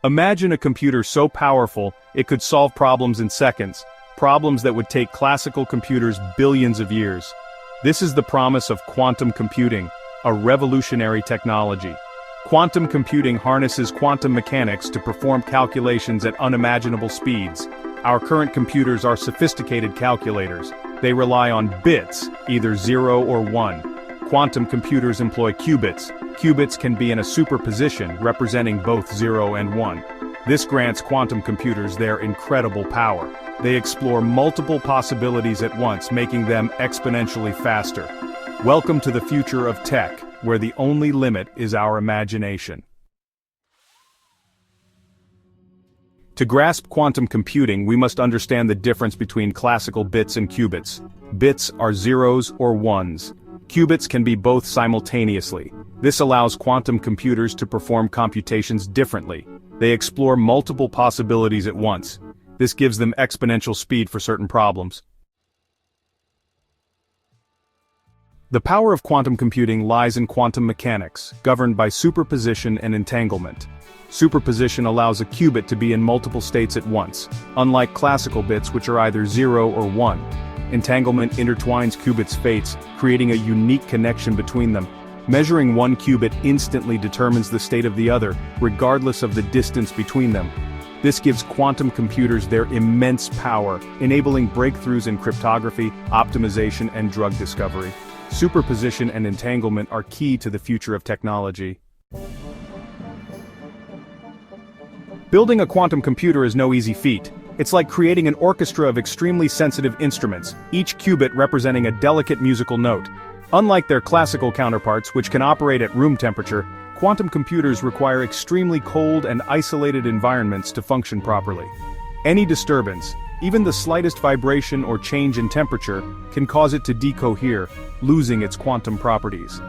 Imagine a computer so powerful, it could solve problems in seconds, problems that would take classical computers billions of years. This is the promise of quantum computing, a revolutionary technology. Quantum computing harnesses quantum mechanics to perform calculations at unimaginable speeds. Our current computers are sophisticated calculators. They rely on bits, either 0 or 1. Quantum computers employ qubits. Qubits can be in a superposition, representing both 0 and 1. This grants quantum computers their incredible power. They explore multiple possibilities at once, making them exponentially faster. Welcome to the future of tech, where the only limit is our imagination. To grasp quantum computing, we must understand the difference between classical bits and qubits. Bits are zeros or ones. Qubits can be both simultaneously. This allows quantum computers to perform computations differently. They explore multiple possibilities at once. This gives them exponential speed for certain problems. The power of quantum computing lies in quantum mechanics, governed by superposition and entanglement. Superposition allows a qubit to be in multiple states at once, unlike classical bits which are either 0 or 1. Entanglement intertwines qubits' fates, creating a unique connection between them. Measuring one qubit instantly determines the state of the other, regardless of the distance between them. This gives quantum computers their immense power, enabling breakthroughs in cryptography, optimization, and drug discovery. Superposition and entanglement are key to the future of technology. Building a quantum computer is no easy feat. It's like creating an orchestra of extremely sensitive instruments, each qubit representing a delicate musical note. Unlike their classical counterparts, which can operate at room temperature, quantum computers require extremely cold and isolated environments to function properly. Any disturbance, even the slightest vibration or change in temperature, can cause it to decohere, losing its quantum properties.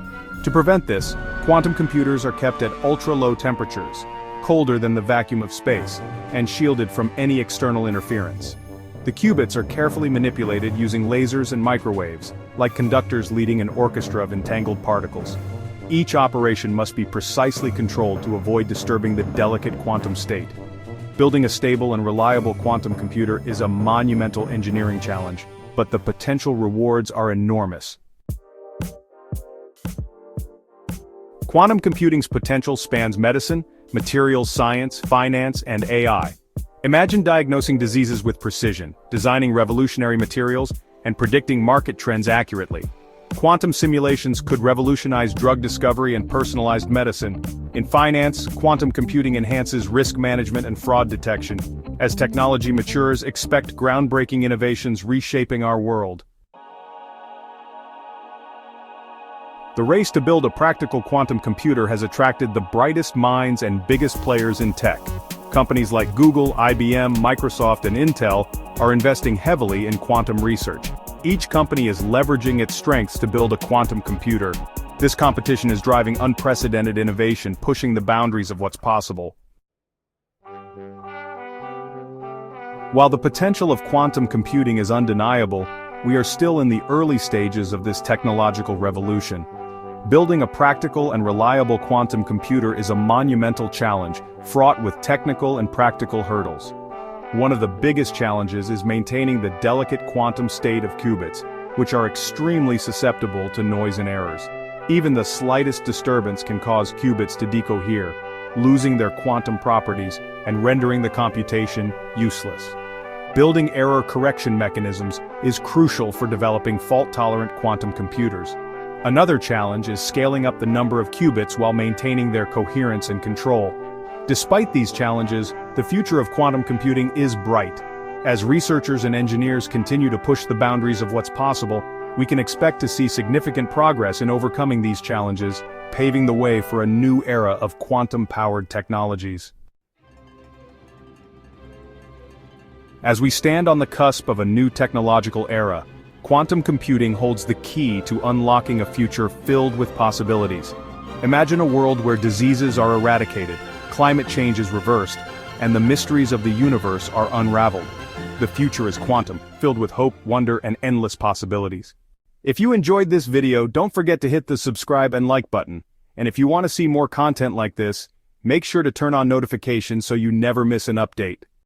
To prevent this, quantum computers are kept at ultra-low temperatures, colder than the vacuum of space, and shielded from any external interference. The qubits are carefully manipulated using lasers and microwaves, like conductors leading an orchestra of entangled particles. Each operation must be precisely controlled to avoid disturbing the delicate quantum state. Building a stable and reliable quantum computer is a monumental engineering challenge, but the potential rewards are enormous. Quantum computing's potential spans medicine, materials science, finance, and AI. Imagine diagnosing diseases with precision, designing revolutionary materials, and predicting market trends accurately. Quantum simulations could revolutionize drug discovery and personalized medicine. In finance, quantum computing enhances risk management and fraud detection. As technology matures, expect groundbreaking innovations reshaping our world. The race to build a practical quantum computer has attracted the brightest minds and biggest players in tech. Companies like Google, IBM, Microsoft, and Intel are investing heavily in quantum research. Each company is leveraging its strengths to build a quantum computer. This competition is driving unprecedented innovation, pushing the boundaries of what's possible. While the potential of quantum computing is undeniable, we are still in the early stages of this technological revolution. Building a practical and reliable quantum computer is a monumental challenge, fraught with technical and practical hurdles. One of the biggest challenges is maintaining the delicate quantum state of qubits, which are extremely susceptible to noise and errors. Even the slightest disturbance can cause qubits to decohere, losing their quantum properties and rendering the computation useless. Building error correction mechanisms is crucial for developing fault-tolerant quantum computers. Another challenge is scaling up the number of qubits while maintaining their coherence and control. Despite these challenges, the future of quantum computing is bright. As researchers and engineers continue to push the boundaries of what's possible, we can expect to see significant progress in overcoming these challenges, paving the way for a new era of quantum-powered technologies. As we stand on the cusp of a new technological era, quantum computing holds the key to unlocking a future filled with possibilities. Imagine a world where diseases are eradicated, climate change is reversed, and the mysteries of the universe are unraveled. The future is quantum, filled with hope, wonder, and endless possibilities. If you enjoyed this video, don't forget to hit the subscribe and like button. And if you want to see more content like this, Make sure to turn on notifications so you never miss an update.